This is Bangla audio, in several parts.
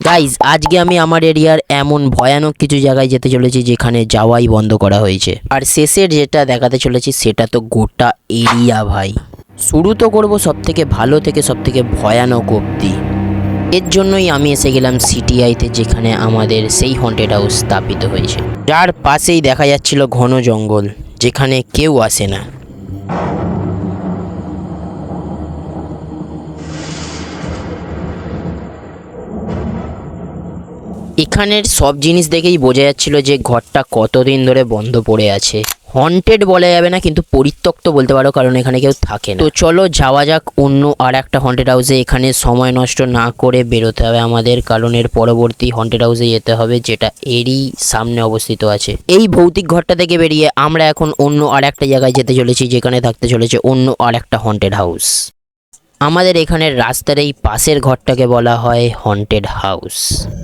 গাইজ আজকে আমি আমার এরিয়ার এমন ভয়ানক কিছু জায়গায় যেতে চলেছি যেখানে যাওয়াই বন্ধ করা হয়েছে। আর শেষের যেটা দেখাতে চলেছি সেটা তো গোটা এরিয়া ভাই। শুরু তো করবো সব থেকে ভালো থেকে সব থেকে ভয়ানক অবধি। এর জন্যই আমি এসে গেলাম সিটিআইতে, যেখানে আমাদের সেই হন্টেড হাউস স্থাপিত হয়েছে, যার পাশেই দেখা যাচ্ছিল ঘন জঙ্গল, যেখানে কেউ আসে না। এখানের সব জিনিস দেখেই বোঝা যাচ্ছিল যে ঘরটা কতদিন ধরে বন্ধ পড়ে আছে। হন্টেড বলা যাবে না, কিন্তু পরিত্যক্ত বলতে পারো, কারণ এখানে কেউ থাকে না। তো চলো যাওয়া যাক অন্য আর একটা হন্টেড হাউসে। এখানে সময় নষ্ট না করে বেরোতে হবে আমাদের, কারণ এর পরবর্তী হন্টেড হাউসে যেতে হবে, যেটা এরই সামনে অবস্থিত আছে। এই ভৌতিক ঘরটা থেকে বেরিয়ে আমরা এখন অন্য আর একটা জায়গায় যেতে চলেছি, যেখানে থাকতে চলেছে অন্য আর একটা হন্টেড হাউস। আমাদের এখানের রাস্তার এই পাশের ঘরটাকে বলা হয় হন্টেড হাউস।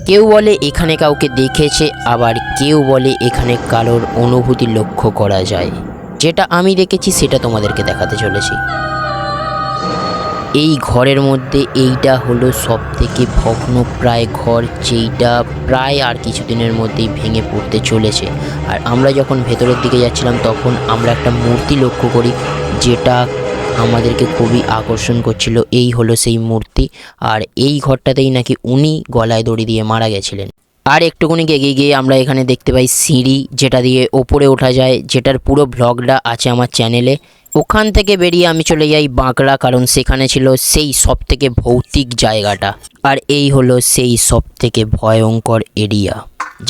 কেউ বলে এখানে কাউকে দেখেছে, আবার কেউ বলে এখানে কারোর অনুভূতি লক্ষ্য করা যায়। যেটা আমি দেখেছি সেটা তোমাদেরকে দেখাতে চলেছি। এই ঘরের মধ্যে এইটা হলো সব থেকে ভগ্নপ্রায় ঘর, যেইটা প্রায় আর কিছুদিনের মধ্যেই ভেঙে পড়তে চলেছে। আর আমরা যখন ভেতরের দিকে যাচ্ছিলাম তখন আমরা একটা মূর্তি লক্ষ্য করি, যেটা আমাদেরকে খুবই আকর্ষণ করছিল। এই হলো সেই মূর্তি, আর এই ঘরটাতেই নাকি উনি গলায় দড়ি দিয়ে মারা গেছিলেন। আর একটুখানি এগিয়ে গিয়ে আমরা এখানে দেখতে পাই সিঁড়ি, যেটা দিয়ে ওপরে ওঠা যায়, যেটার পুরো ব্লগটা আছে আমার চ্যানেলে। ওখান থেকে বেরিয়ে আমি চলে যাই বাঁকড়া, কারণ সেখানে ছিল সেই সব থেকে ভৌতিক জায়গাটা। আর এই হলো সেই সব থেকে ভয়ঙ্কর এরিয়া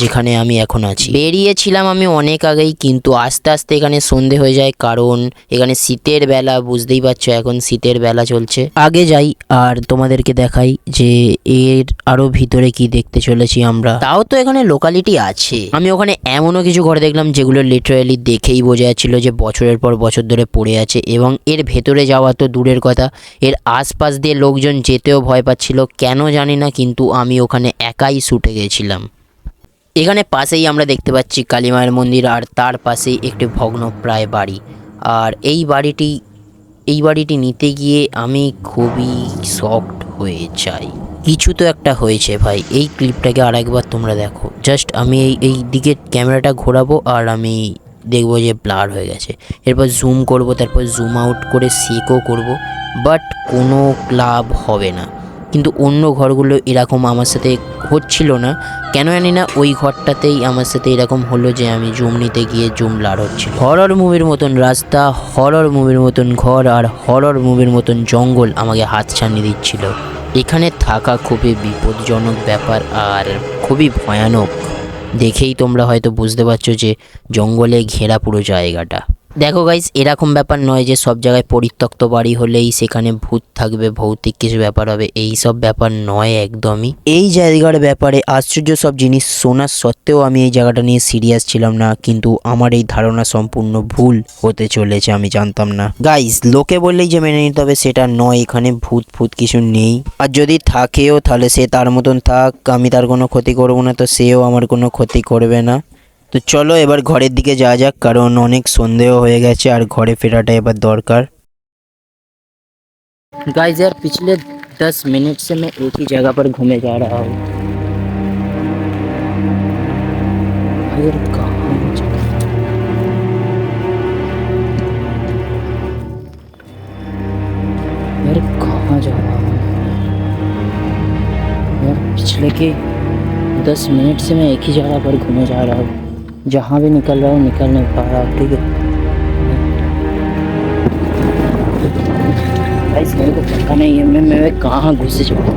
যেখানে আমি এখন আছি। বেরিয়েছিলাম আমি অনেক আগেই, কিন্তু আস্তে আস্তে এখানে সন্ধে হয়ে যায়, কারণ এখানে শীতের বেলা, বুঝতেই পারছো এখন শীতের বেলা চলছে। আগে যাই আর তোমাদেরকে দেখাই যে এর আরো ভিতরে কি দেখতে চলেছি আমরা। তাও তো এখানে লোকালিটি আছে। আমি ওখানে এমনও কিছু ঘর দেখলাম যেগুলো লিটারালি দেখেই বোঝা যাচ্ছিল যে বছরের পর বছর ধরে পড়ে আছে, এবং এর ভেতরে যাওয়া তো দূরের কথা, এর আশপাশ দিয়ে লোকজন যেতেও ভয় পাচ্ছিল, কেন জানি না, কিন্তু আমি ওখানে একাই ছুটে গেছিলাম। এখানে পাশেই আমরা দেখতে পাচ্ছি কালী মায়ের মন্দির, আর তার পাশেই একটি ভগ্নপ্রায় বাড়ি। আর এই বাড়িটি নিতে গিয়ে আমি খুবই শকড হয়ে যাই। কিছু তো একটা হয়েছে ভাই। এই ক্লিপটাকে আরেকবার তোমরা দেখো, জাস্ট আমি এই দিকে ক্যামেরাটা ঘোরাবো আর আমি দেখবো যে ব্লার হয়ে গেছে। এরপর জুম করব, তারপর জুম আউট করে চেকও করব, বাট কোনো ক্লাব হবে না। কিন্তু অন্য ঘরগুলো এরকম আমার সাথে হচ্ছিল না, কেন জানি না। ওই ঘরটাতেই আমার সাথে এরকম হলো যে আমি জুম নিতে গিয়ে জুম ব্লার হচ্ছিল। হরর মুভির মতন রাস্তা, হরর মুভির মতন ঘর, আর হরর মুভির মতন জঙ্গল আমাকে হাত ছানিয়ে দিচ্ছিল। এখানে থাকা খুবই বিপজ্জনক ব্যাপার আর খুবই ভয়ানক। দেখেই তোমরা হয়তো বুঝতে পারছো যে জঙ্গলে ঘেরা পুরো জায়গাটা। দেখো গাইস, এরকম ব্যাপার নয় যে সব জায়গায় পরিত্যক্ত বাড়ি হলেই সেখানে ভূত থাকবে, ভৌতিক কিছু ব্যাপার হবে, এই সব ব্যাপার নয় একদমই। এই জায়গার ব্যাপারে আশ্চর্য সব জিনিস শোনার সত্ত্বেও আমি এই জায়গাটা নিয়ে সিরিয়াস ছিলাম না, কিন্তু আমার এই ধারণা সম্পূর্ণ ভুল হতে চলেছে, আমি জানতাম না। গাইস, লোকে বললেই যে মেনে নিতে হবে সেটা নয়, এখানে ভূত ফুত কিছু নেই, আর যদি থাকেও তাহলে সে তার মতন থাক, আমি তার কোনো ক্ষতি করবো না, তো সেও আমার কোনো ক্ষতি করবে না। তো চলো এবার ঘরের দিকে যাওয়া যাক, কারণ অনেক সন্দেহ হয়ে গেছে আর ঘরে ফেরাটা এবার দরকার। गाइस यार पिछले 10 मिनट से मैं एक ही जगह पर घूमे जा रहा हूँ। यार कहाँ यार कहाँ जा रहा हूँ यार। पिछले के 10 मिनट से मैं एक ही जगह पर घूमे जा रहा हूँ, जहाँ भी निकल रहा हूँ निकल नहीं पा रहा। ठीक है गाइस, मेरे को पता नहीं है मैं कहाँ घुस चुका हूँ।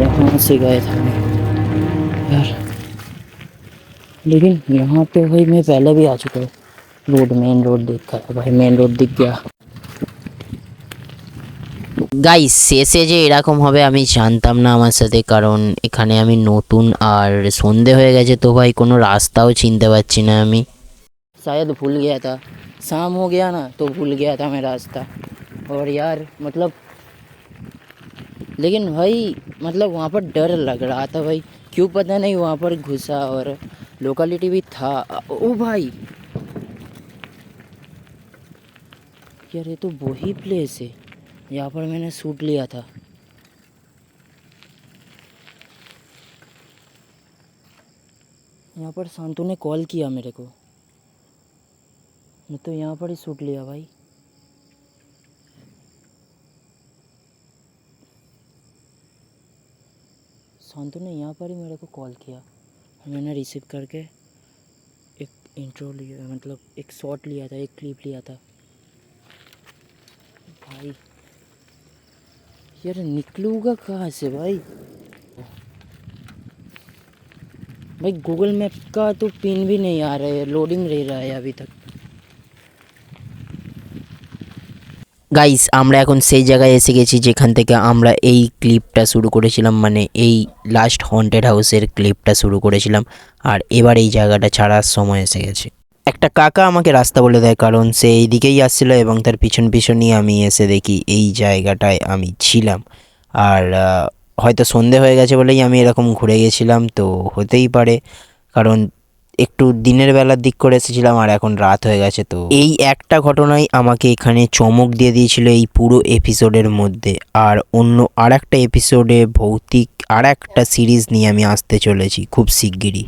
यहाँ से गए थे यार, लेकिन यहाँ पे भाई मैं पहले भी आ चुका हूँ। रोड, मेन रोड देखा है भाई, मेन रोड दिख गया। গাইস, শেষে যে এরকম হবে আমি জানতাম না আমার সাথে, কারণ এখানে আমি নতুন আর সন্ধে হয়ে গেছে, তো ভাই কোনো রাস্তাও চিনতে পারছি না আমি। शायद भूल गया था, शाम हो गया ना तो भूल गया था मैं रास्ता। और यार मतलब, लेकिन भाई मतलब वहाँ पर डर लग रहा था भाई, क्यों पता नहीं। वहाँ पर घुसा और लोकेलिटी भी था। ओ भाई यार ये तो वही प्लेस है यहाँ पर मैंने शूट लिया था। यहाँ पर शांतु ने कॉल किया मेरे को, मैं तो यहाँ पर ही शूट लिया भाई। शांतु ने यहाँ पर ही मेरे को कॉल किया, मैंने रिसीव करके एक इंट्रो लिया, मतलब एक शॉट लिया था, एक क्लिप लिया था भाई। यार निकलूँगा कहाँ से भाई? भाई गूगल मैप का तो पिन भी नहीं आ रहा है, लोडिंग रह रहा है अभी तक। গাইস আমরা এখন সেই জায়গায় এসে গেছি যেখান থেকে আমরা এই ক্লিপটা শুরু করেছিলাম, মানে এই লাস্ট হন্টেড হাউসের ক্লিপটা শুরু করেছিলাম। আর এবার এই জায়গাটা ছাড়ার সময় এসে গেছে। একটা কাকা আমাকে রাস্তা বলে দেয়, কারণ সে এই দিকেই আসছিল এবং তার পিছন পিছনই আমি এসে দেখি এই জায়গাটায় আমি ছিলাম। আর হয়তো সন্ধে হয়ে গেছে বলেই আমি এরকম ঘুরে গেছিলাম, তো হতেই পারে, কারণ একটু দিনের বেলার দিক করে এসেছিলাম আর এখন রাত হয়ে গেছে। তো এই একটা ঘটনাই আমাকে এখানে চমক দিয়ে দিয়েছিল এই পুরো এপিসোডের মধ্যে। আর অন্য আর একটা এপিসোডে ভৌতিক আর একটা সিরিজ নিয়ে আমি আসতে চলেছি খুব শিগগিরই।